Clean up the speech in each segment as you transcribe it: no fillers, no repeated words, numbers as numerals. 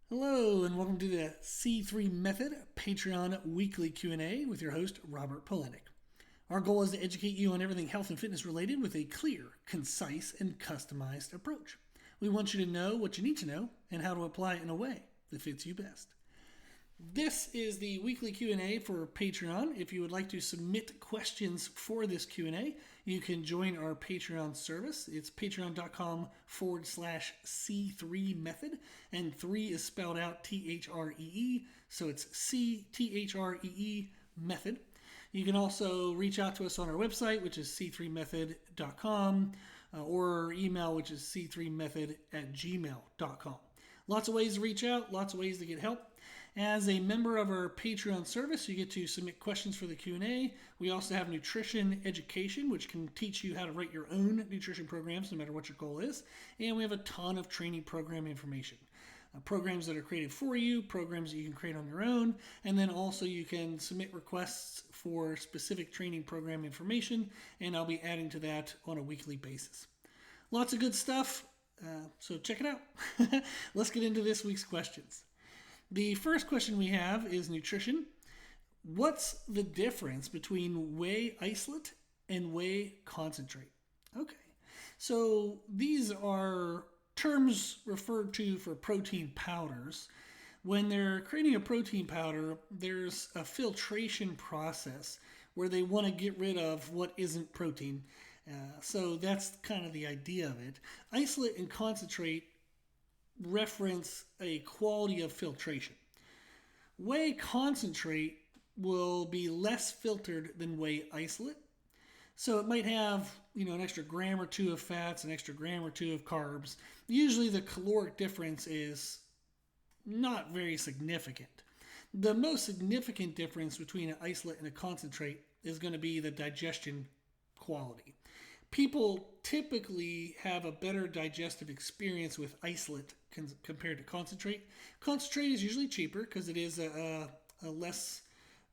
Hello and welcome to the C3 Method Patreon weekly Q&A with your host Robert Polenic. Our goal is to educate you on everything health and fitness related with a clear, concise, and customized approach. We want you to know what you need to know and how to apply it in a way that fits you best. This is the weekly Q&A for Patreon. If you would like to submit questions for this Q&A, you can join our Patreon service. It's patreon.com/C3 method, and 3 is spelled out THREE, so it's CTHREE method. You can also reach out to us on our website, which is c3method.com, or email, which is c3method@gmail.com. Lots of ways to reach out, lots of ways to get help. As a member of our Patreon service, you get to submit questions for the Q&A. We also have nutrition education, which can teach you how to write your own nutrition programs, no matter what your goal is. And we have a ton of training program information. Programs that are created for you, programs that you can create on your own, and then also you can submit requests for specific training program information, and I'll be adding to that on a weekly basis. Lots of good stuff, so check it out. Let's get into this week's questions. The first question we have is nutrition. What's the difference between whey isolate and whey concentrate? Okay, so these are terms referred to for protein powders. When they're creating a protein powder, there's a filtration process where they want to get rid of what isn't protein. So that's kind of the idea of it. Isolate and concentrate reference a quality of filtration. Whey concentrate will be less filtered than whey isolate. So it might have, an extra gram or two of fats, an extra gram or two of carbs. Usually the caloric difference is not very significant. The most significant difference between an isolate and a concentrate is going to be the digestion quality. People typically have a better digestive experience with isolate compared to concentrate. Concentrate is usually cheaper because it is a less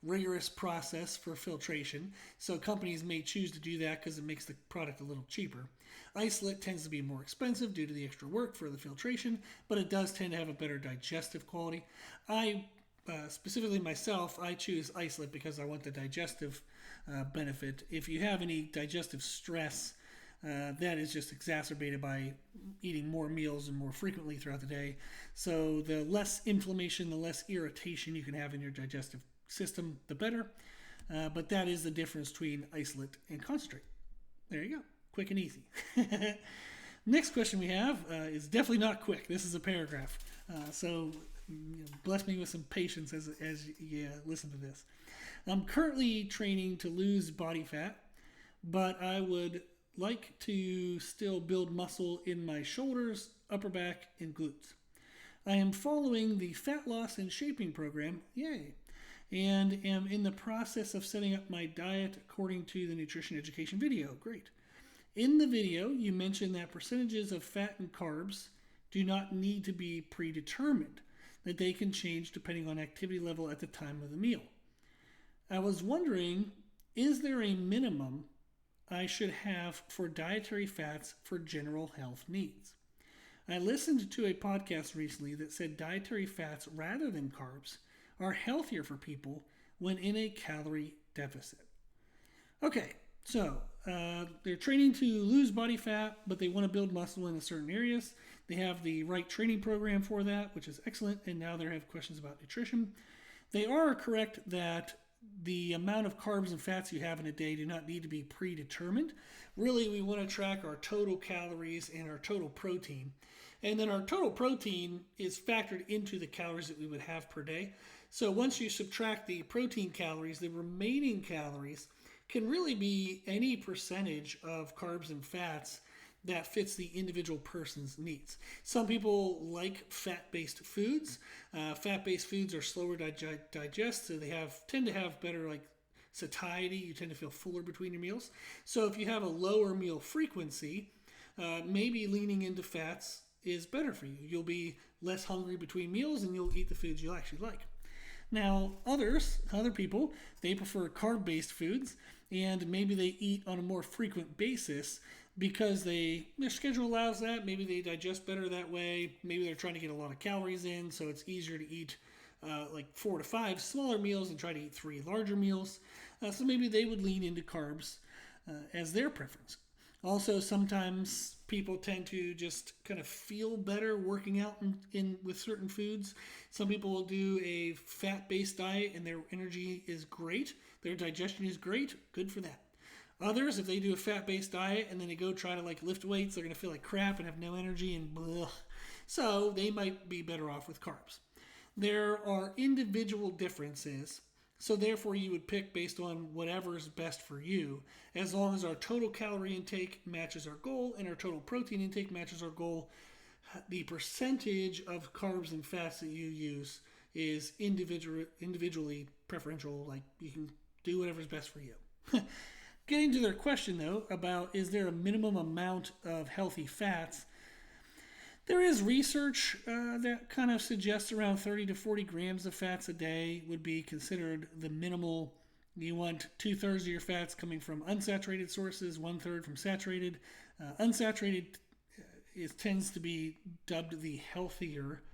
rigorous process for filtration. So companies may choose to do that because it makes the product a little cheaper. Isolate tends to be more expensive due to the extra work for the filtration, but it does tend to have a better digestive quality. Specifically myself, I choose isolate because I want the digestive benefit. If you have any digestive stress, that is just exacerbated by eating more meals and more frequently throughout the day. So the less inflammation, the less irritation you can have in your digestive system, the better. But that is the difference between isolate and concentrate. There you go. Quick and easy. Next question we have is definitely not quick. This is a paragraph. So bless me with some patience as you listen to this. I'm currently training to lose body fat, but I would like to still build muscle in my shoulders, upper back, and glutes. I am following the fat loss and shaping program, yay, and am in the process of setting up my diet according to the nutrition education video, great. In the video, you mentioned that percentages of fat and carbs do not need to be predetermined, that they can change depending on activity level at the time of the meal. I was wondering, is there a minimum I should have for dietary fats for general health needs? I listened to a podcast recently that said dietary fats rather than carbs are healthier for people when in a calorie deficit. Okay, so they're training to lose body fat, but they want to build muscle in certain areas. They have the right training program for that, which is excellent, and now they have questions about nutrition. They are correct that the amount of carbs and fats you have in a day do not need to be predetermined. Really, we want to track our total calories and our total protein. And then our total protein is factored into the calories that we would have per day. So once you subtract the protein calories, the remaining calories can really be any percentage of carbs and fats that fits the individual person's needs. Some people like fat-based foods. Fat-based foods are slower to digest, so they tend to have better satiety. You tend to feel fuller between your meals. So if you have a lower meal frequency, maybe leaning into fats is better for you. You'll be less hungry between meals and you'll eat the foods you actually like. Now, other people, they prefer carb-based foods, and maybe they eat on a more frequent basis, because their schedule allows that. Maybe they digest better that way. Maybe they're trying to get a lot of calories in, so it's easier to eat like 4 to 5 smaller meals and try to eat 3 larger meals. So maybe they would lean into carbs as their preference. Also, sometimes people tend to just kind of feel better working out with certain foods. Some people will do a fat-based diet and their energy is great. Their digestion is great. Good for that. Others, if they do a fat-based diet and then they go try to like lift weights, they're going to feel like crap and have no energy and blah. So they might be better off with carbs. There are individual differences. So therefore, you would pick based on whatever is best for you, as long as our total calorie intake matches our goal and our total protein intake matches our goal. The percentage of carbs and fats that you use is individually preferential. Like you can do whatever's best for you. Getting to their question though about is there a minimum amount of healthy fats? There is research that kind of suggests around 30 to 40 grams of fats a day would be considered the minimal. You want 2/3 of your fats coming from unsaturated sources, 1/3 from saturated. Unsaturated tends to be dubbed the healthier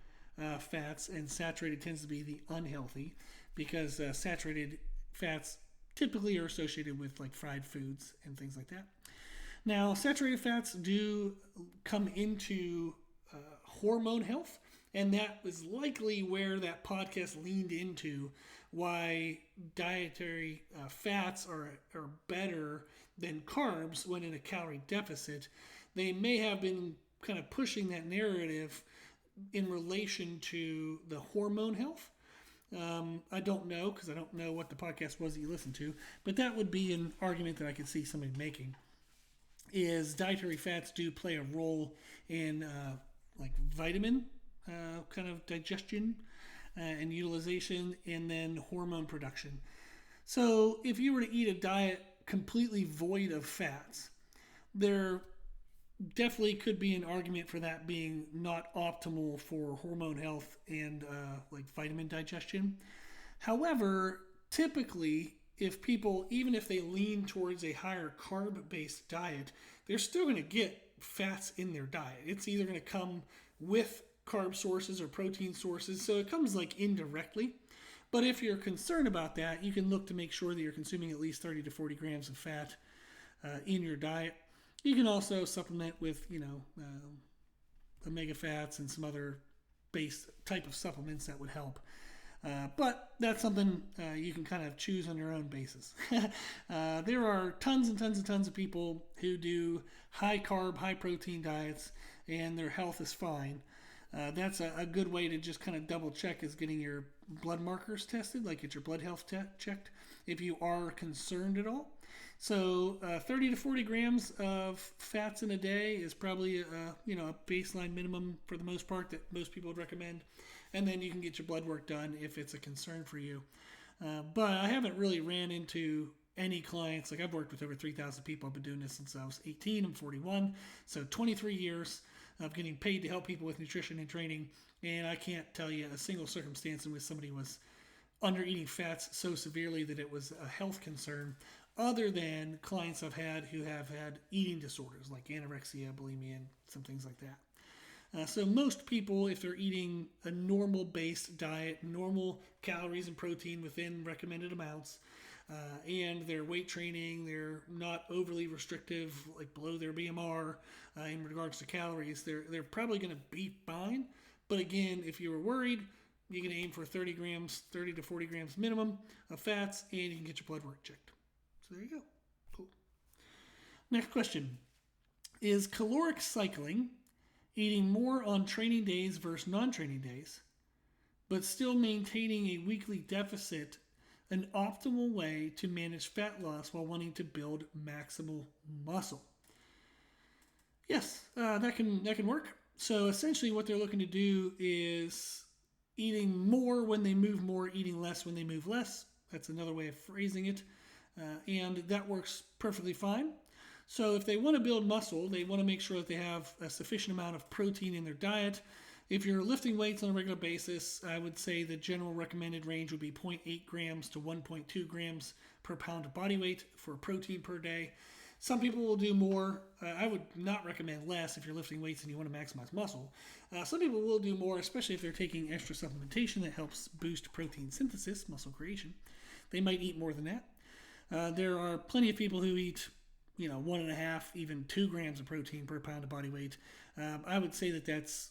fats, and saturated tends to be the unhealthy because saturated fats typically are associated with like fried foods and things like that. Now, saturated fats do come into hormone health, and that was likely where that podcast leaned into why dietary fats are better than carbs when in a calorie deficit. They may have been kind of pushing that narrative in relation to the hormone health. I don't know because I don't know what the podcast was that you listened to, but that would be an argument that I could see somebody making. Is dietary fats do play a role in like vitamin kind of digestion and utilization, and then hormone production. So if you were to eat a diet completely void of fats, there definitely could be an argument for that being not optimal for hormone health and like vitamin digestion. However, typically, if people, even if they lean towards a higher carb-based diet, they're still going to get fats in their diet. It's either going to come with carb sources or protein sources, so it comes like indirectly. But if you're concerned about that, you can look to make sure that you're consuming at least 30 to 40 grams of fat in your diet. You can also supplement with, omega fats and some other base type of supplements that would help. But that's something you can kind of choose on your own basis. There are tons and tons and tons of people who do high carb, high protein diets, and their health is fine. That's a good way to just kind of double check is getting your blood markers tested, like get your blood health checked if you are concerned at all. So 30 to 40 grams of fats in a day is probably a baseline minimum for the most part that most people would recommend. And then you can get your blood work done if it's a concern for you. But I haven't really ran into any clients. Like I've worked with over 3,000 people. I've been doing this since I was 18. I'm 41. So 23 years of getting paid to help people with nutrition and training. And I can't tell you a single circumstance in which somebody was under eating fats so severely that it was a health concern, other than clients I've had who have had eating disorders like anorexia, bulimia, and some things like that. So most people, if they're eating a normal-based diet, normal calories and protein within recommended amounts, and they're weight training, they're not overly restrictive, like below their BMR in regards to calories, they're probably going to be fine. But again, if you were worried, you can aim for 30 to 40 grams minimum of fats, and you can get your blood work checked. So there you go. Cool. Next question. Is caloric cycling, eating more on training days versus non-training days, but still maintaining a weekly deficit, an optimal way to manage fat loss while wanting to build maximal muscle? Yes, that can work. So essentially what they're looking to do is eating more when they move more, eating less when they move less. That's another way of phrasing it. And that works perfectly fine. So if they want to build muscle, they want to make sure that they have a sufficient amount of protein in their diet. If you're lifting weights on a regular basis, I would say the general recommended range would be 0.8 grams to 1.2 grams per pound of body weight for protein per day. Some people will do more. I would not recommend less if you're lifting weights and you want to maximize muscle. Some people will do more, especially if they're taking extra supplementation that helps boost protein synthesis, muscle creation. They might eat more than that. There are plenty of people who eat, 1.5, even 2 grams of protein per pound of body weight. I would say that that's,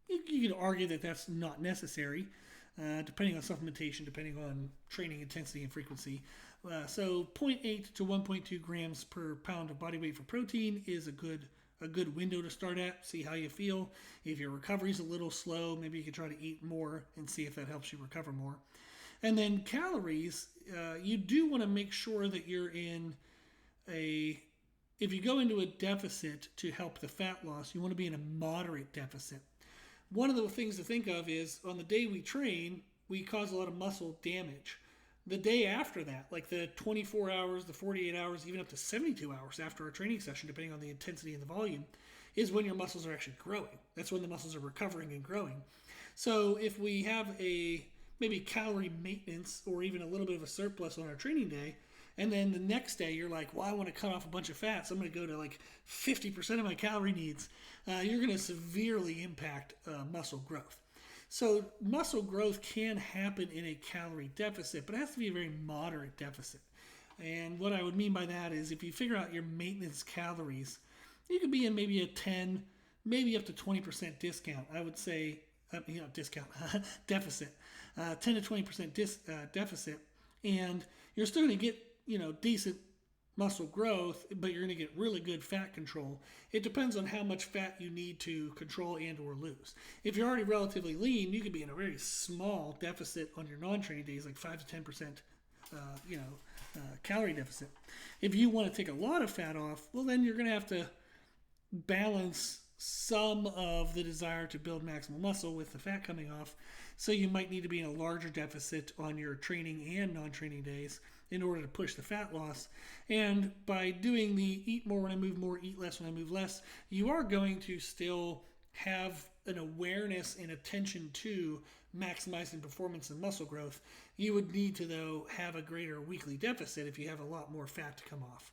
you could argue that that's not necessary, depending on supplementation, depending on training intensity and frequency. So 0.8 to 1.2 grams per pound of body weight for protein is a good window to start at. See how you feel. If your recovery is a little slow, maybe you can try to eat more and see if that helps you recover more. And then calories, you do want to make sure that you're if you go into a deficit to help the fat loss, you want to be in a moderate deficit. One of the things to think of is on the day we train, we cause a lot of muscle damage. The day after that, like the 24 hours, the 48 hours, even up to 72 hours after a training session, depending on the intensity and the volume, is when your muscles are actually growing. That's when the muscles are recovering and growing. So if we have maybe calorie maintenance or even a little bit of a surplus on our training day, and then the next day you're like, well, I want to cut off a bunch of fat, so I'm going to go to like 50% of my calorie needs, you're going to severely impact muscle growth. So muscle growth can happen in a calorie deficit, but it has to be a very moderate deficit. And what I would mean by that is if you figure out your maintenance calories, you could be in maybe a 10, maybe up to 20% discount. I would say, deficit, 10 to 20% deficit, and you're still going to get, decent muscle growth, but you're going to get really good fat control. It depends on how much fat you need to control and or lose. If you're already relatively lean, you could be in a very small deficit on your non-training days, like 5 to 10%, calorie deficit. If you want to take a lot of fat off, well, then you're going to have to balance some of the desire to build maximal muscle with the fat coming off. So you might need to be in a larger deficit on your training and non-training days in order to push the fat loss. And by doing the eat more when I move more, eat less when I move less, you are going to still have an awareness and attention to maximizing performance and muscle growth. You would need to, though, have a greater weekly deficit if you have a lot more fat to come off.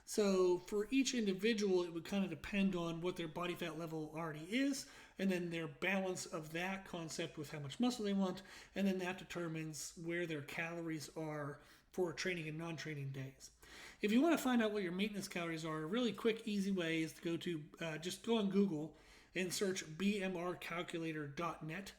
So for each individual, it would kind of depend on what their body fat level already is, and then their balance of that concept with how much muscle they want, and then that determines where their calories are for training and non-training days. If you want to find out what your maintenance calories are, a really quick, easy way is to just go on Google and search bmrcalculator.net,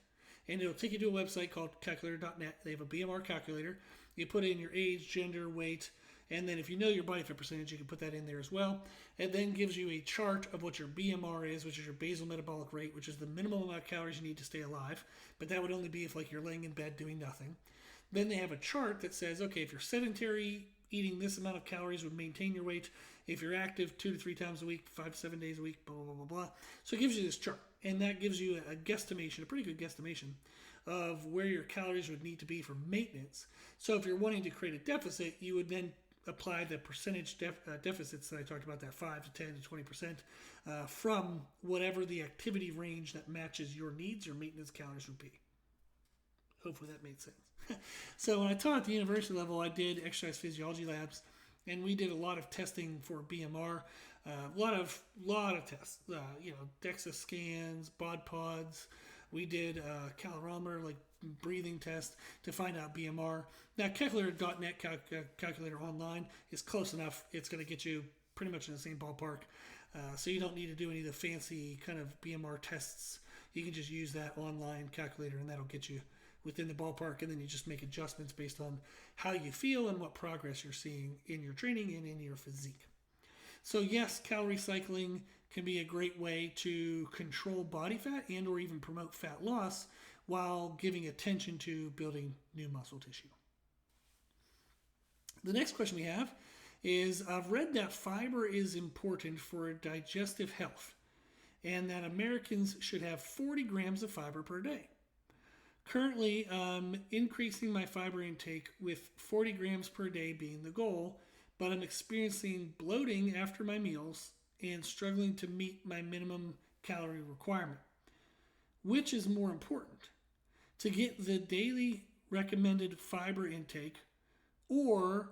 and it'll take you to a website called calculator.net. They have a BMR calculator. You put in your age, gender, weight, and then if you know your body fat percentage, you can put that in there as well. It then gives you a chart of what your BMR is, which is your basal metabolic rate, which is the minimum amount of calories you need to stay alive. But that would only be if you're laying in bed doing nothing. Then they have a chart that says, okay, if you're sedentary, eating this amount of calories would maintain your weight. If you're active 2 to 3 times a week, 5 to 7 days a week, blah, blah, blah, blah. So it gives you this chart. And that gives you a guesstimation, a pretty good guesstimation of where your calories would need to be for maintenance. So if you're wanting to create a deficit, you would then apply the percentage deficits that I talked about, that 5 to 10 to 20%, from whatever the activity range that matches your needs or maintenance calories would be. Hopefully that made sense. So when I taught at the university level, I did exercise physiology labs, and we did a lot of testing for BMR, a lot of tests, DEXA scans, bod pods. We did calorimeter, like breathing test to find out BMR. That calculator.net calculator online is close enough. It's going to get you pretty much in the same ballpark. So you don't need to do any of the fancy kind of BMR tests. You can just use that online calculator, and that'll get you within the ballpark, and then you just make adjustments based on how you feel and what progress you're seeing in your training and in your physique. So yes, calorie cycling can be a great way to control body fat and or even promote fat loss while giving attention to building new muscle tissue. The next question we have is, I've read that fiber is important for digestive health and that Americans should have 40 grams of fiber per day. Currently, I'm increasing my fiber intake with 40 grams per day being the goal, but I'm experiencing bloating after my meals and struggling to meet my minimum calorie requirement. Which is more important? To get the daily recommended fiber intake or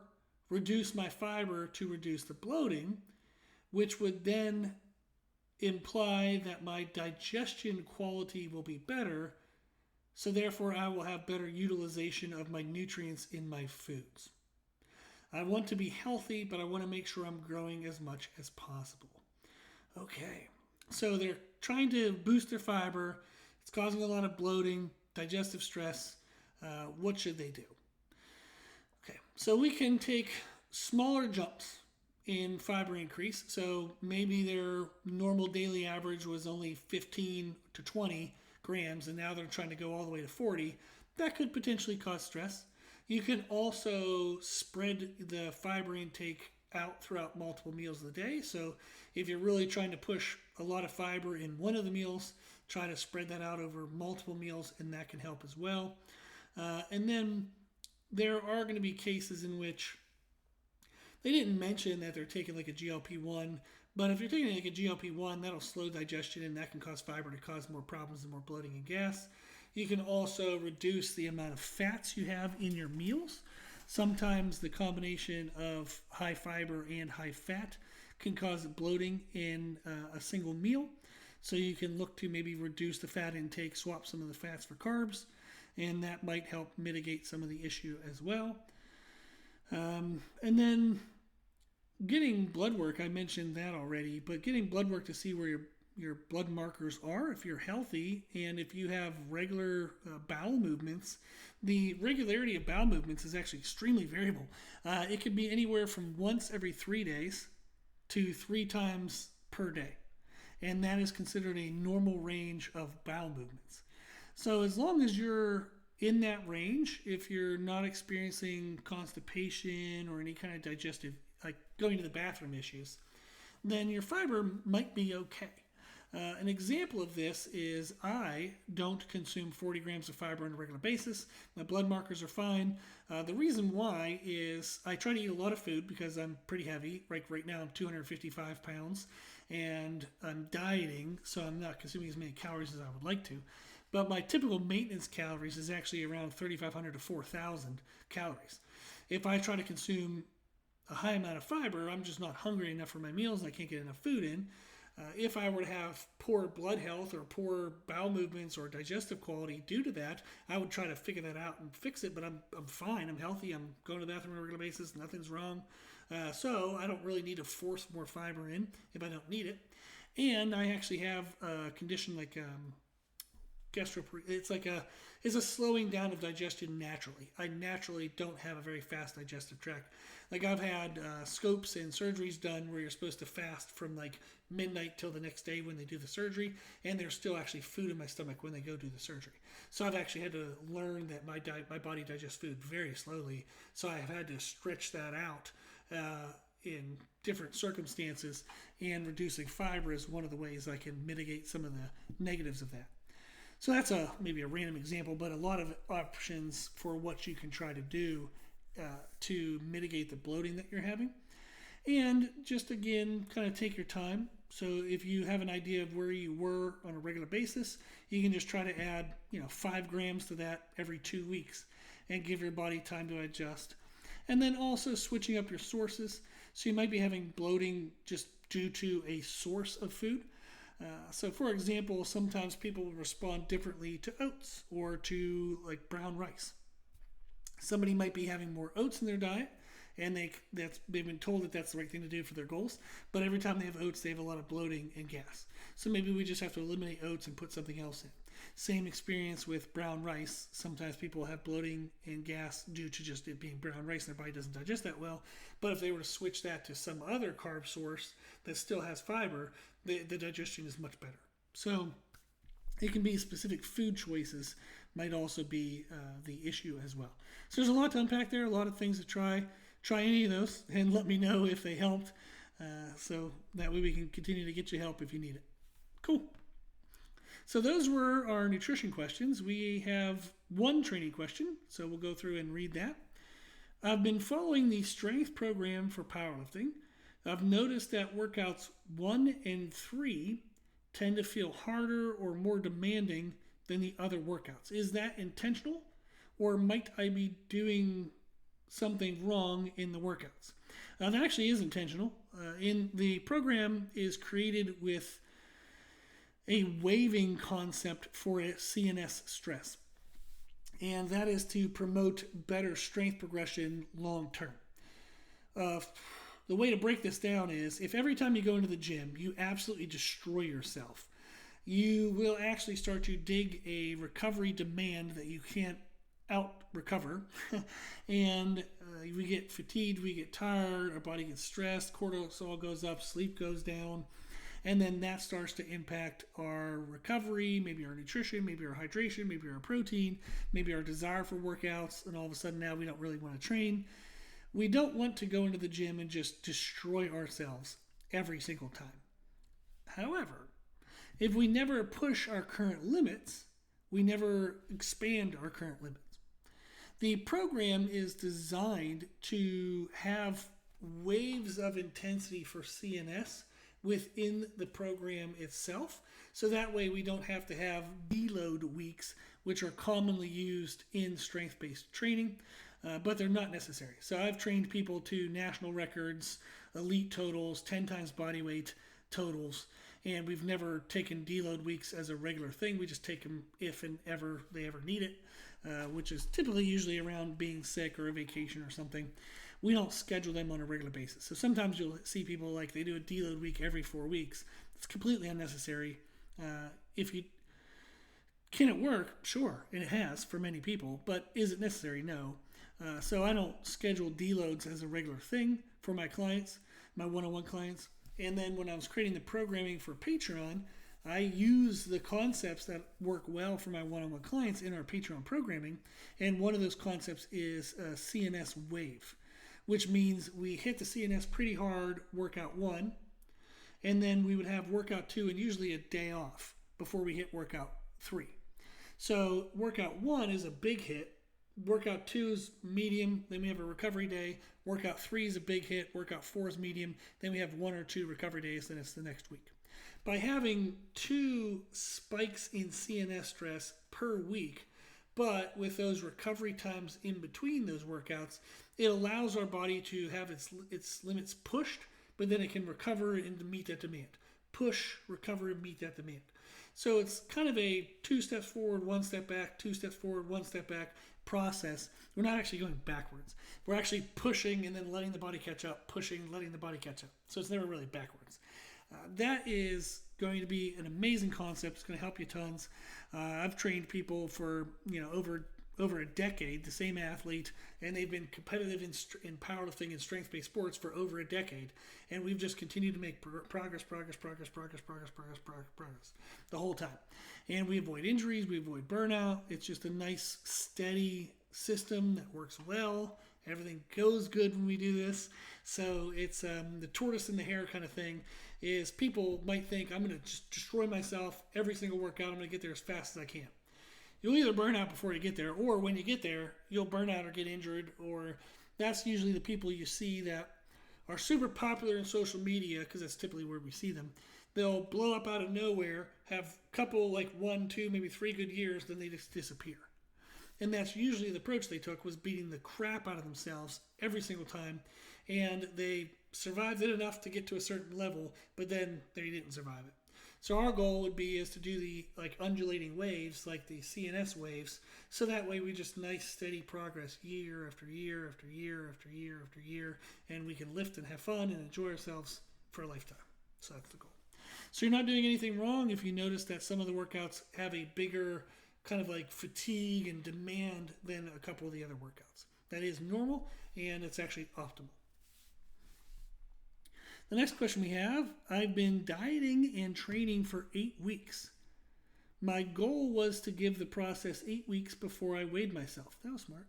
reduce my fiber to reduce the bloating, which would then imply that my digestion quality will be better. So therefore, I will have better utilization of my nutrients in my foods. I want to be healthy, but I want to make sure I'm growing as much as possible. Okay, so they're trying to boost their fiber. It's causing a lot of bloating, digestive stress. What should they do? Okay, so we can take smaller jumps in fiber increase. So maybe their normal daily average was only 15 to 20 grams, and now they're trying to go all the way to 40. That could potentially cause stress. You can also spread the fiber intake out throughout multiple meals of the day. So if you're really trying to push a lot of fiber in one of the meals, try to spread that out over multiple meals, and that can help as well. And then there are going to be cases in which they didn't mention that they're taking like a GLP-1, but if you're taking like a GLP-1, that'll slow digestion, and that can cause fiber to cause more problems and more bloating and gas. You can also reduce the amount of fats you have in your meals. Sometimes the combination of high fiber and high fat can cause bloating in a single meal. So you can look to maybe reduce the fat intake, swap some of the fats for carbs, and that might help mitigate some of the issue as well. And then getting blood work, I mentioned that already, but getting blood work to see where your blood markers are, if you're healthy, and if you have regular bowel movements. The regularity of bowel movements is actually extremely variable. It could be anywhere from once every 3 days to 3 times per day, and that is considered a normal range of bowel movements. So as long as you're in that range, if you're not experiencing constipation or any kind of digestive, like going to the bathroom issues, then your fiber might be okay. An example of this is I don't consume 40 grams of fiber on a regular basis. My blood markers are fine. The reason why is I try to eat a lot of food because I'm pretty heavy. Right now I'm 255 pounds and I'm dieting, so I'm not consuming as many calories as I would like to. But my typical maintenance calories is actually around 3,500 to 4,000 calories. If I try to consume a high amount of fiber, I'm just not hungry enough for my meals and I can't get enough food in. If I were to have poor blood health or poor bowel movements or digestive quality due to that, I would try to figure that out and fix it, but I'm fine. I'm healthy. I'm going to the bathroom on a regular basis. Nothing's wrong. So I don't really need to force more fiber in if I don't need it. And I actually have a condition like it's a slowing down of digestion naturally. I naturally don't have a very fast digestive tract. Like I've had scopes and surgeries done where you're supposed to fast from like midnight till the next day when they do the surgery, and there's still actually food in my stomach when they go do the surgery. So I've actually had to learn that my body digests food very slowly. So I've had to stretch that out in different circumstances, and reducing fiber is one of the ways I can mitigate some of the negatives of that. So that's maybe a random example, but a lot of options for what you can try to do to mitigate the bloating that you're having. And just again, kind of take your time. So if you have an idea of where you were on a regular basis, you can just try to add 5 grams to that every 2 weeks and give your body time to adjust. And then also switching up your sources. So you might be having bloating just due to a source of food. So for example, sometimes people will respond differently to oats or to like brown rice. Somebody might be having more oats in their diet, and they've been told that that's the right thing to do for their goals, but every time they have oats, they have a lot of bloating and gas. So maybe we just have to eliminate oats and put something else in. Same experience with brown rice. Sometimes people have bloating and gas due to just it being brown rice and their body doesn't digest that well. But if they were to switch that to some other carb source that still has fiber, the digestion is much better. So it can be specific food choices might also be the issue as well. So there's a lot to unpack there, a lot of things to try. Try any of those and let me know if they helped. So that way we can continue to get you help if you need it. Cool. So those were our nutrition questions. We have one training question, so we'll go through and read that. I've been following the strength program for powerlifting. I've noticed that workouts 1 and 3 tend to feel harder or more demanding than the other workouts. Is that intentional, or might I be doing something wrong in the workouts. That actually is intentional. In the program is created with a waving concept for a CNS stress, and that is to promote better strength progression long term. The way to break this down is if every time you go into the gym you absolutely destroy yourself, you will actually start to dig a recovery demand that you can't out recover. And we get fatigued, we get tired, our body gets stressed, cortisol goes up, sleep goes down. And then that starts to impact our recovery, maybe our nutrition, maybe our hydration, maybe our protein, maybe our desire for workouts. And all of a sudden now we don't really want to train. We don't want to go into the gym and just destroy ourselves every single time. However, if we never push our current limits, we never expand our current limits. The program is designed to have waves of intensity for CNS within the program itself. So that way we don't have to have deload weeks, which are commonly used in strength-based training, but they're not necessary. So I've trained people to national records, elite totals, 10 times body weight totals, and we've never taken deload weeks as a regular thing. We just take them if and ever they ever need it, which is typically usually around being sick or a vacation or something. We don't schedule them on a regular basis. So sometimes you'll see people like they do a deload week every 4 weeks. It's completely unnecessary. Can it work? Sure, and it has for many people, but is it necessary? No. So I don't schedule deloads as a regular thing for my clients, my one-on-one clients. And then when I was creating the programming for Patreon, I use the concepts that work well for my one-on-one clients in our Patreon programming. And one of those concepts is a CNS wave, which means we hit the CNS pretty hard workout 1, and then we would have workout 2 and usually a day off before we hit workout 3. So workout 1 is a big hit. Workout 2 is medium, then we have a recovery day. Workout 3 is a big hit. Workout 4 is medium. Then we have 1 or 2 recovery days, then it's the next week. By having 2 spikes in CNS stress per week, but with those recovery times in between those workouts, it allows our body to have its limits pushed, but then it can recover and meet that demand. Push, recover, and meet that demand. So it's kind of a 2 steps forward, 1 step back, 2 steps forward, 1 step back process. We're not actually going backwards. We're actually pushing and then letting the body catch up, pushing, letting the body catch up. So it's never really backwards. That is going to be an amazing concept. It's going to help you tons. I've trained people for over a decade, the same athlete, and they've been competitive in powerlifting and strength-based sports for over a decade. And we've just continued to make progress the whole time. And we avoid injuries, we avoid burnout. It's just a nice, steady system that works well. Everything goes good when we do this. So it's the tortoise and the hare kind of thing. Is people might think I'm going to just destroy myself every single workout. I'm going to get there as fast as I can. You'll either burn out before you get there, or when you get there, you'll burn out or get injured, or that's usually the people you see that are super popular in social media, because that's typically where we see them. They'll blow up out of nowhere, have a couple, like 1, 2, maybe 3 good years, then they just disappear. And that's usually the approach they took, was beating the crap out of themselves every single time, and they survived it enough to get to a certain level, but then they didn't survive it. So our goal would be is to do the undulating waves, like the CNS waves, so that way we just nice steady progress year after year after year after year after year, and we can lift and have fun and enjoy ourselves for a lifetime. So that's the goal. So you're not doing anything wrong if you notice that some of the workouts have a bigger kind of like fatigue and demand than a couple of the other workouts. That is normal, and it's actually optimal. The next question we have, I've been dieting and training for 8 weeks. My goal was to give the process 8 weeks before I weighed myself. That was smart.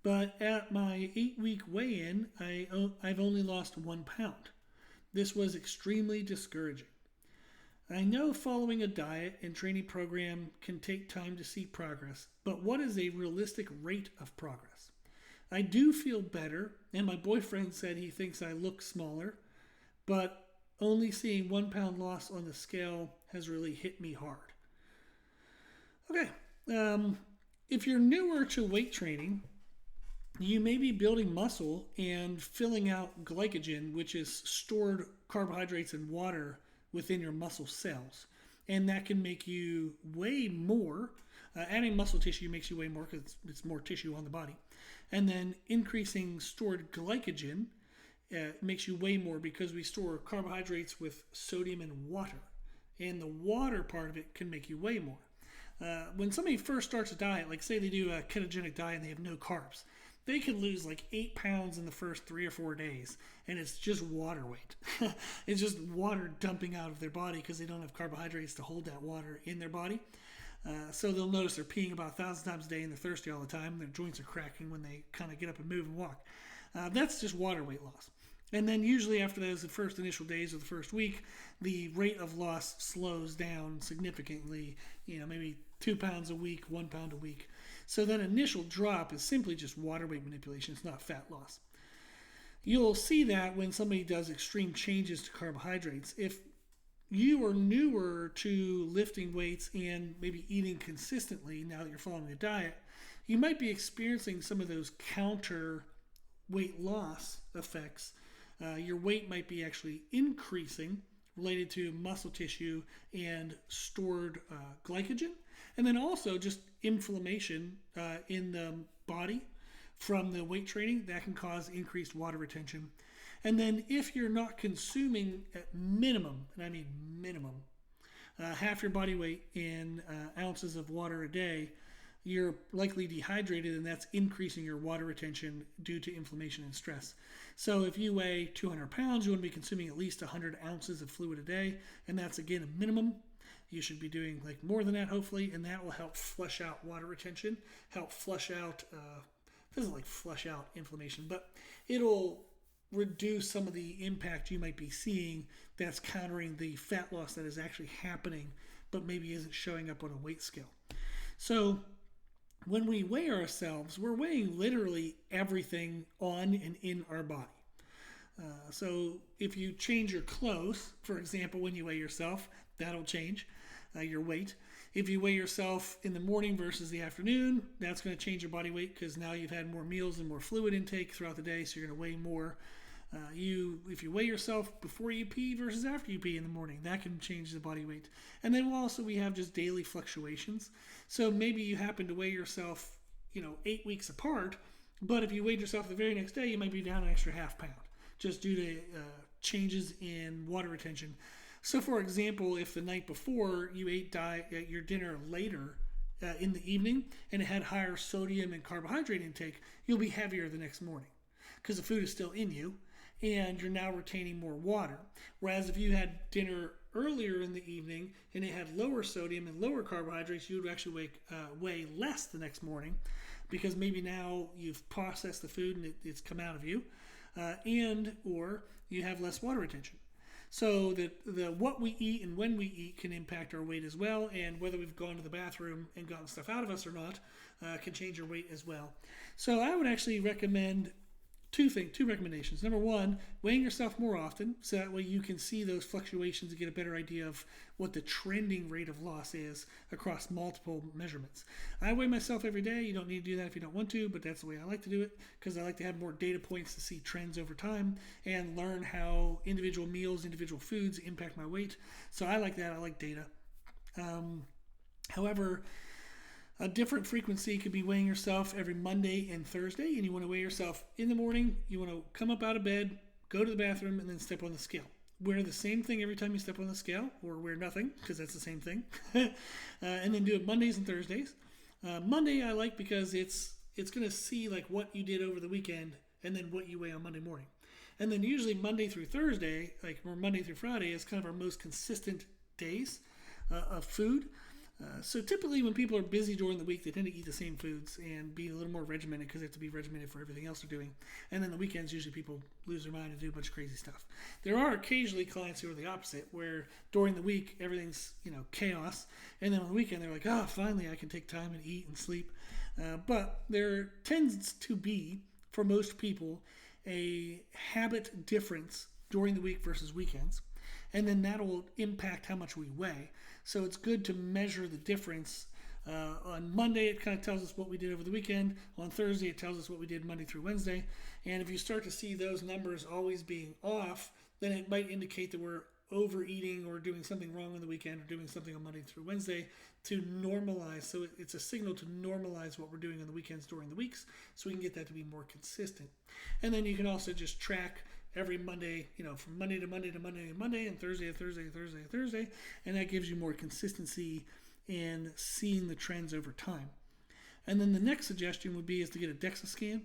But at my 8-week weigh-in, I've only lost 1 pound. This was extremely discouraging. I know following a diet and training program can take time to see progress, but what is a realistic rate of progress? I do feel better, and my boyfriend said he thinks I look smaller, but only seeing 1 pound loss on the scale has really hit me hard. Okay, if you're newer to weight training, you may be building muscle and filling out glycogen, which is stored carbohydrates and water within your muscle cells. And that can make you weigh more. Adding muscle tissue makes you weigh more because it's more tissue on the body. And then increasing stored glycogen makes you weigh more because we store carbohydrates with sodium and water. And the water part of it can make you weigh more. When somebody first starts a diet, like say they do a ketogenic diet and they have no carbs, they can lose like 8 pounds in the first 3 or 4 days, and it's just water weight. It's just water dumping out of their body because they don't have carbohydrates to hold that water in their body. So they'll notice they're peeing about 1,000 times a day and they're thirsty all the time. Their joints are cracking when they kind of get up and move and walk. That's just water weight loss. And then usually after those the first initial days or the first week, the rate of loss slows down significantly, maybe 2 pounds a week, 1 pound a week. So that initial drop is simply just water weight manipulation. It's not fat loss. You'll see that when somebody does extreme changes to carbohydrates. If you are newer to lifting weights and maybe eating consistently now that you're following a diet, you might be experiencing some of those counter weight loss effects. Your weight might be actually increasing related to muscle tissue and stored glycogen, and then also just inflammation in the body from the weight training that can cause increased water retention. And then if you're not consuming at minimum, and I mean minimum, half your body weight in ounces of water a day, you're likely dehydrated, and that's increasing your water retention due to inflammation and stress. So if you weigh 200 pounds, you want to be consuming at least 100 ounces of fluid a day, and that's again a minimum. You should be doing like more than that, hopefully, and that will help flush out water retention, help flush out, doesn't like flush out inflammation, but it'll reduce some of the impact you might be seeing that's countering the fat loss that is actually happening, but maybe isn't showing up on a weight scale. So when we weigh ourselves, we're weighing literally everything on and in our body. So if you change your clothes, for example, when you weigh yourself, that'll change your weight. If you weigh yourself in the morning versus the afternoon, that's going to change your body weight because now you've had more meals and more fluid intake throughout the day, so you're going to weigh more. If you weigh yourself before you pee versus after you pee in the morning, that can change the body weight. And then we have just daily fluctuations. So maybe you happen to weigh yourself, 8 weeks apart, but if you weighed yourself the very next day, you might be down an extra half pound just due to changes in water retention. So for example, if the night before you ate your dinner later in the evening and it had higher sodium and carbohydrate intake, you'll be heavier the next morning because the food is still in you and you're now retaining more water. Whereas if you had dinner earlier in the evening and it had lower sodium and lower carbohydrates, you would actually weigh less the next morning because maybe now you've processed the food and it's come out of you, or you have less water retention. So the what we eat and when we eat can impact our weight as well, and whether we've gone to the bathroom and gotten stuff out of us or not can change your weight as well. So I would actually recommend two recommendations. Number one, weighing yourself more often, so that way you can see those fluctuations and get a better idea of what the trending rate of loss is across multiple measurements. I weigh myself every day. You don't need to do that if you don't want to, but that's the way I like to do it because I like to have more data points to see trends over time and learn how individual meals, individual foods impact my weight. So I like that. I like data. However, a different frequency could be weighing yourself every Monday and Thursday, and you want to weigh yourself in the morning. You want to come up out of bed, go to the bathroom, and then step on the scale. Wear the same thing every time you step on the scale, or wear nothing, because that's the same thing. And then do it Mondays and Thursdays. Monday I like because it's going to see like what you did over the weekend, and then what you weigh on Monday morning. And then usually Monday through Thursday, or Monday through Friday, is kind of our most consistent days of food. So typically when people are busy during the week, they tend to eat the same foods and be a little more regimented because they have to be regimented for everything else they're doing. And then the weekends, usually people lose their mind and do a bunch of crazy stuff. There are occasionally clients who are the opposite, where during the week, everything's, chaos. And then on the weekend, they're like, finally I can take time and eat and sleep. But there tends to be, for most people, a habit difference during the week versus weekends. And then that will impact how much we weigh. So it's good to measure the difference On Monday, it kind of tells us what we did over the weekend. On Thursday, it tells us what we did Monday through Wednesday. And if you start to see those numbers always being off, then it might indicate that we're overeating or doing something wrong on the weekend or doing something on Monday through Wednesday to normalize. So it's a signal to normalize what we're doing on the weekends during the weeks so we can get that to be more consistent. And then you can also just track every Monday, from Monday to Monday to Monday to Monday, and Thursday to Thursday to Thursday to Thursday, and that gives you more consistency in seeing the trends over time. And then the next suggestion would be is to get a DEXA scan.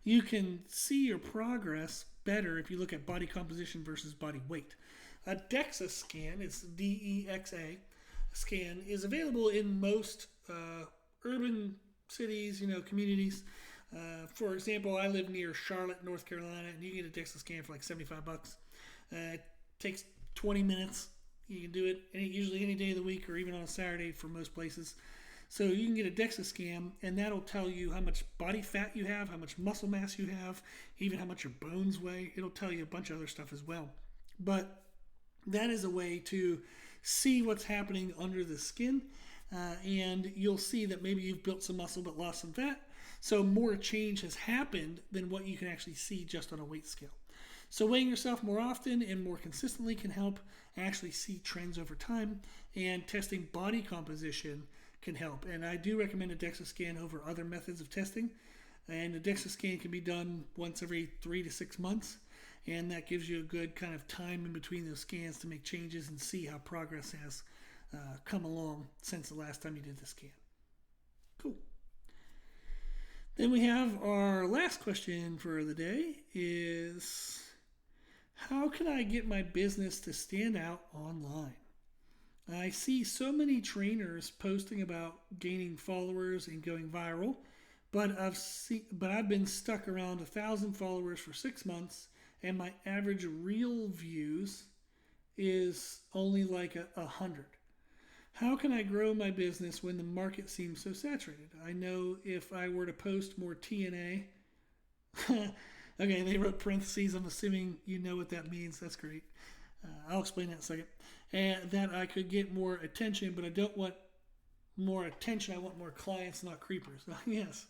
You can see your progress better if you look at body composition versus body weight. A DEXA scan, it's DEXA scan, is available in most urban cities, communities. For example, I live near Charlotte, North Carolina, and you can get a DEXA scan for like $75. It takes 20 minutes. You can do it usually any day of the week or even on a Saturday for most places. So you can get a DEXA scan, and that'll tell you how much body fat you have, how much muscle mass you have, even how much your bones weigh. It'll tell you a bunch of other stuff as well. But that is a way to see what's happening under the skin, and you'll see that maybe you've built some muscle but lost some fat. So more change has happened than what you can actually see just on a weight scale. So weighing yourself more often and more consistently can help actually see trends over time, and testing body composition can help. And I do recommend a DEXA scan over other methods of testing. And a DEXA scan can be done once every 3 to 6 months, and that gives you a good kind of time in between those scans to make changes and see how progress has come along since the last time you did the scan. Cool. Then we have our last question for the day is, how can I get my business to stand out online? I see so many trainers posting about gaining followers and going viral, but I've been stuck around 1,000 followers for 6 months, and my average reel views is only like 100. How can I grow my business when the market seems so saturated? I know if I were to post more TNA, okay, they wrote parentheses. I'm assuming you know what that means. That's great. I'll explain that in a second. And that I could get more attention, but I don't want more attention. I want more clients, not creepers. Yes.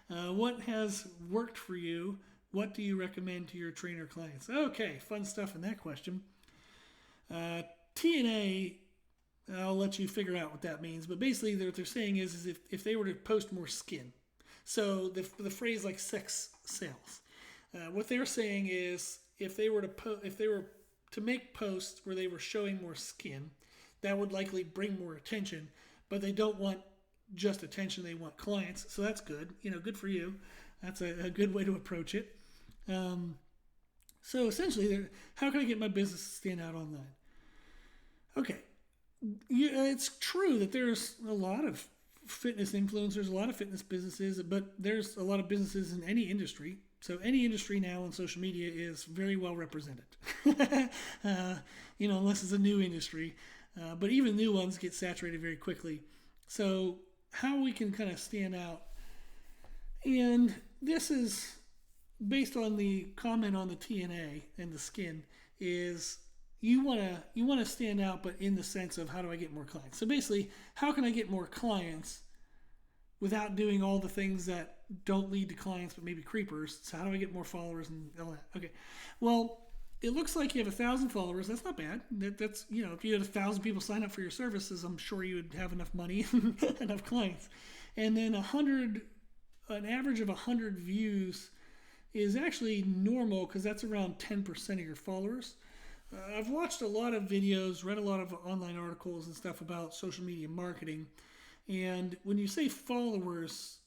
What has worked for you? What do you recommend to your trainer clients? Okay, fun stuff in that question. TNA, I'll let you figure out what that means. But basically, what they're saying is if they were to post more skin. So the phrase like sex sells. What they're saying is if they were to make posts where they were showing more skin, that would likely bring more attention. But they don't want just attention; they want clients. So that's good. Good for you. That's a good way to approach it. So essentially, how can I get my business to stand out online? Okay, it's true that there's a lot of fitness influencers, a lot of fitness businesses, but there's a lot of businesses in any industry. So any industry now on social media is very well represented, unless it's a new industry. But even new ones get saturated very quickly. So how we can kind of stand out, and this is based on the comment on the TNA and the skin, is you want to stand out, but in the sense of how do I get more clients? So basically, how can I get more clients without doing all the things that don't lead to clients, but maybe creepers? So how do I get more followers and all that? Okay, well, it looks like you have 1,000 followers. That's not bad. That's if you had 1,000 people sign up for your services, I'm sure you would have enough money, enough clients. And then an average of 100 views is actually normal because that's around 10% of your followers. I've watched a lot of videos, read a lot of online articles and stuff about social media marketing. And when you say followers,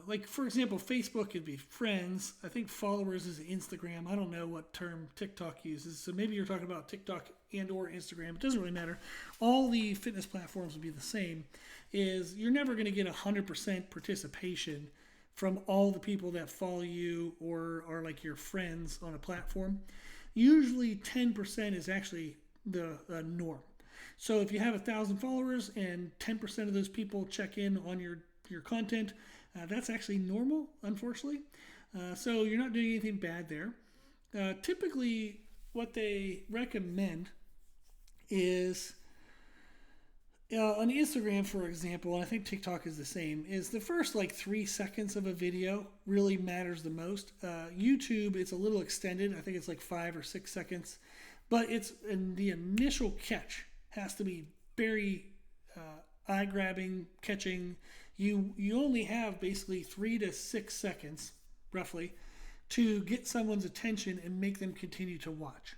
like for example, Facebook could be friends. I think followers is Instagram. I don't know what term TikTok uses. So maybe you're talking about TikTok and or Instagram. It doesn't really matter. All the fitness platforms would be the same. Is you're never going to get 100% participation from all the people that follow you or are like your friends on a platform. Usually 10% is actually the norm. So if you have 1,000 followers and 10% of those people check in on your content, that's actually normal, unfortunately. So you're not doing anything bad there. Typically, what they recommend is On Instagram, for example, and I think TikTok is the same, is the first like 3 seconds of a video really matters the most. YouTube, it's a little extended. I think it's like 5 or 6 seconds, but it's in the initial catch has to be very eye grabbing, catching. You only have basically 3 to 6 seconds, roughly, to get someone's attention and make them continue to watch,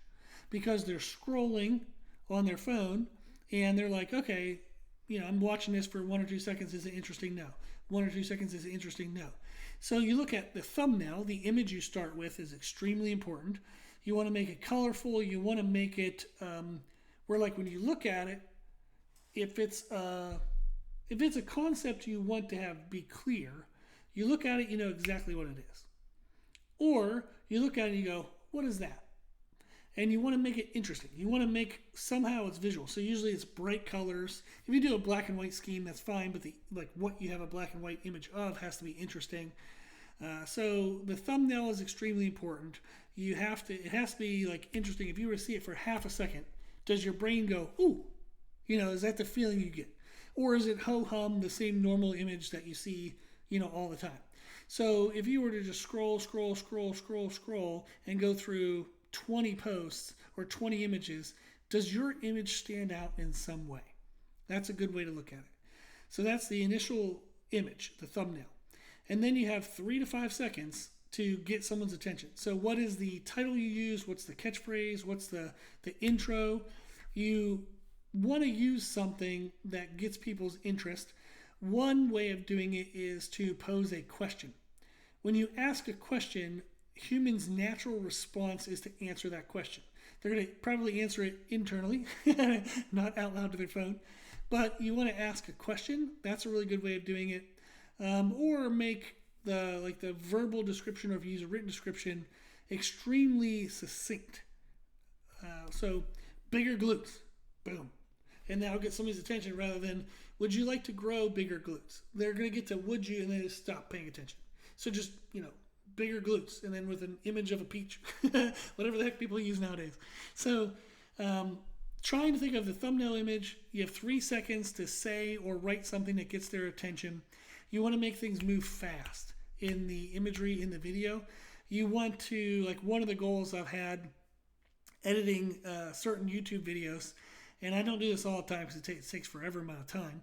because they're scrolling on their phone and they're like, okay, I'm watching this for 1 or 2 seconds. Is it interesting? No. 1 or 2 seconds, is it interesting? No. So you look at the thumbnail. The image you start with is extremely important. You want to make it colorful. You want to make it where, like, when you look at it, if it's a concept you want to have be clear, you look at it, you know exactly what it is. Or you look at it and you go, what is that? And you want to make it interesting. You want to make somehow it's visual. So usually it's bright colors. If you do a black and white scheme, that's fine, but what you have a black and white image of has to be interesting. So the thumbnail is extremely important. It has to be like interesting. If you were to see it for half a second, does your brain go, ooh? Is that the feeling you get? Or is it ho-hum, the same normal image that you see, all the time? So if you were to just scroll and go through 20 posts or 20 images, does your image stand out in some way? That's a good way to look at it. So that's the initial image, the thumbnail. And then you have 3 to 5 seconds to get someone's attention. So what is the title you use? What's the catchphrase? What's the intro? You want to use something that gets people's interest. One way of doing it is to pose a question. When you ask a question, humans' natural response is to answer that question. They're going to probably answer it internally, not out loud to their phone. But you want to ask a question. That's a really good way of doing it. Or make the verbal description, or if you use a written description, extremely succinct. So bigger glutes, boom. And that'll get somebody's attention rather than, would you like to grow bigger glutes? They're going to get to would you and then just stop paying attention. So just, bigger glutes, and then with an image of a peach, whatever the heck people use nowadays. So trying to think of the thumbnail image, you have 3 seconds to say or write something that gets their attention. You want to make things move fast in the imagery, in the video. You want to, like, one of the goals I've had editing certain YouTube videos, and I don't do this all the time because it takes forever amount of time,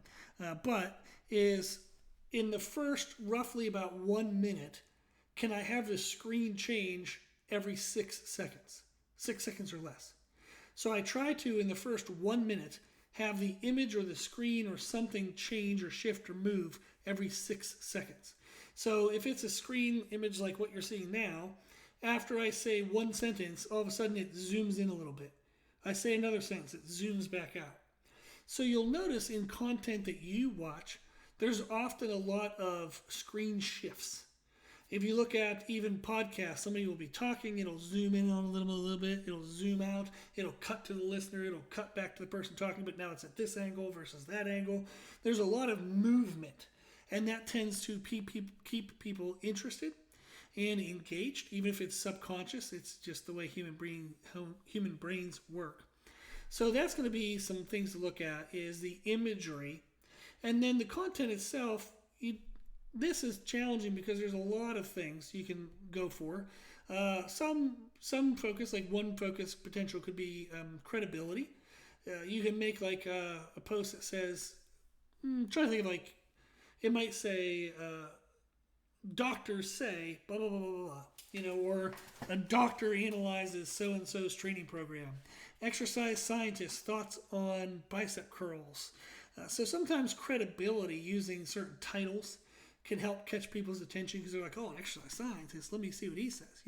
but is in the first roughly about 1 minute, can I have the screen change every 6 seconds? 6 seconds or less. So I try to, in the first 1 minute, have the image or the screen or something change or shift or move every 6 seconds. So if it's a screen image like what you're seeing now, after I say one sentence, all of a sudden it zooms in a little bit. I say another sentence, it zooms back out. So you'll notice in content that you watch, there's often a lot of screen shifts. If you look at even podcasts, somebody will be talking, it'll zoom in on a little bit, it'll zoom out, it'll cut to the listener, it'll cut back to the person talking, but now it's at this angle versus that angle. There's a lot of movement, and that tends to keep people interested and engaged, even if it's subconscious. It's just the way human brains work. So that's going to be some things to look at, is the imagery. And then the content itself, this is challenging because there's a lot of things you can go for. Some focus, like one focus potential could be credibility. You can make like a post that says, try to think of, like, it might say, doctors say blah blah blah blah blah, or a doctor analyzes so and so's training program. Exercise scientist thoughts on bicep curls. So sometimes credibility using certain titles can help catch people's attention because they're like, oh, an exercise scientist, let me see what he says,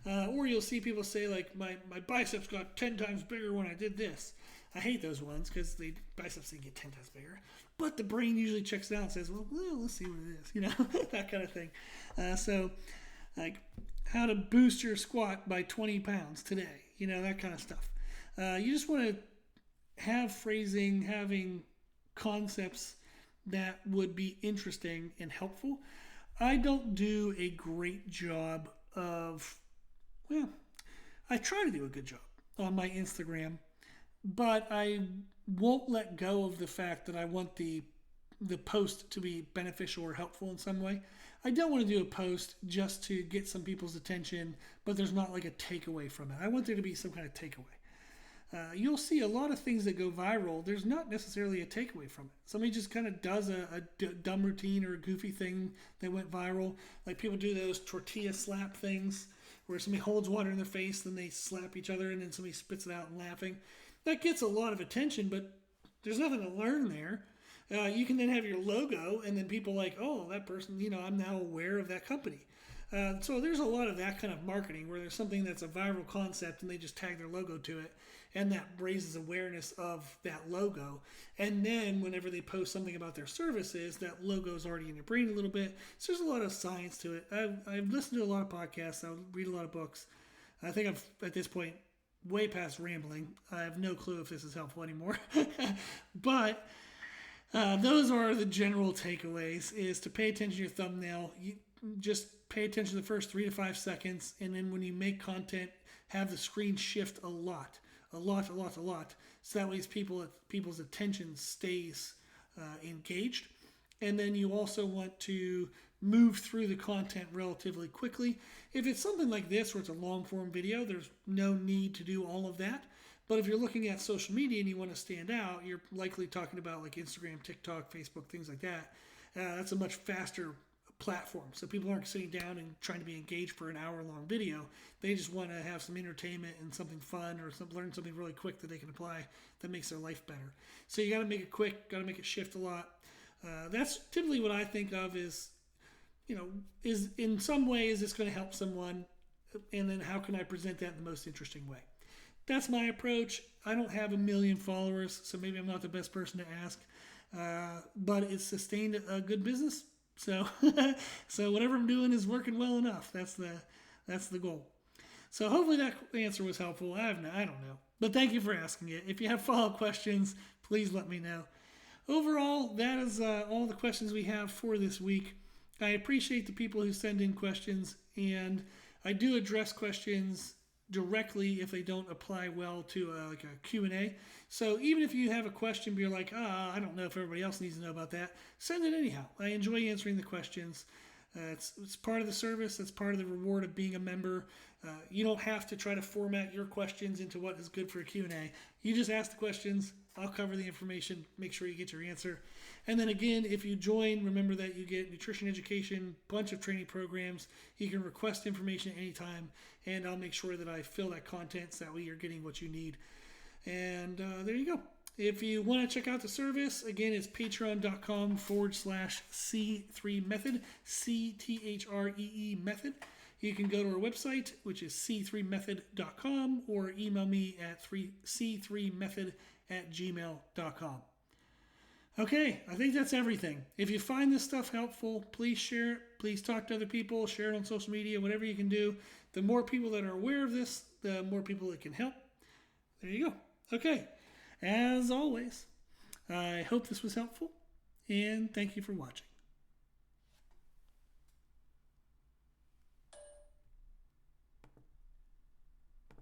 or you'll see people say, like, my biceps got 10 times bigger when I did this. I hate those ones because the biceps didn't get 10 times bigger. But the brain usually checks it out and says, well, let's see what it is, that kind of thing. So, like, how to boost your squat by 20 pounds today, that kind of stuff. You just want to have phrasing, having concepts that would be interesting and helpful. I don't do a great job of, I try to do a good job on my Instagram, but I won't let go of the fact that I want the post to be beneficial or helpful in some way. I don't want to do a post just to get some people's attention, but there's not like a takeaway from it. I want there to be some kind of takeaway. You'll see a lot of things that go viral. There's not necessarily a takeaway from it. Somebody just kind of does a dumb routine or a goofy thing that went viral. Like people do those tortilla slap things where somebody holds water in their face, then they slap each other, and then somebody spits it out and laughing. That gets a lot of attention, but there's nothing to learn there. You can then have your logo, and then people like, oh, that person, I'm now aware of that company. So there's a lot of that kind of marketing where there's something that's a viral concept and they just tag their logo to it, and that raises awareness of that logo. And then whenever they post something about their services, that logo is already in your brain a little bit. So there's a lot of science to it. I've listened to a lot of podcasts. I read a lot of books. I think I'm, at this point, way past rambling. I have no clue if this is helpful anymore. But those are the general takeaways, is to pay attention to your thumbnail. You just pay attention to the first 3 to 5 seconds, and then when you make content, have the screen shift a lot. So that way people's attention stays engaged. And then you also want to move through the content relatively quickly. If it's something like this where it's a long form video, there's no need to do all of that. But if you're looking at social media and you want to stand out, you're likely talking about like Instagram, TikTok, Facebook, things like that. That's a much faster platform. So people aren't sitting down and trying to be engaged for an hour-long video. They just want to have some entertainment and something fun, or learn something really quick that they can apply that makes their life better. So you got to make it quick, got to make it shift a lot. That's typically what I think of is in some way, is this going to help someone? And then how can I present that in the most interesting way? That's my approach. I don't have 1 million followers, so maybe I'm not the best person to ask. But it's sustained a good business. So so whatever I'm doing is working well enough. That's the goal. So hopefully that answer was helpful. I don't know. But thank you for asking it. If you have follow-up questions, please let me know. Overall, that is all the questions we have for this week. I appreciate the people who send in questions, and I do address questions directly if they don't apply well to like a Q&A. So even if you have a question but you're like, I don't know if everybody else needs to know about that, send it anyhow. I enjoy answering the questions. It's part of the service. It's part of the reward of being a member. You don't have to try to format your questions into what is good for a Q&A. You just ask the questions. I'll cover the information, make sure you get your answer. And then again, if you join, remember that you get nutrition education, bunch of training programs. You can request information anytime, and I'll make sure that I fill that content so that way you're getting what you need. And there you go. If you want to check out the service, again, it's patreon.com/C3method, C-T-H-R-E-E method. You can go to our website, which is c3method.com, or email me at c3method@gmail.com. Okay, I think that's everything. If you find this stuff helpful, please share it. Please talk to other people, share it on social media, whatever you can do. The more people that are aware of this, the more people it can help. There you go. Okay, as always, I hope this was helpful, and thank you for watching.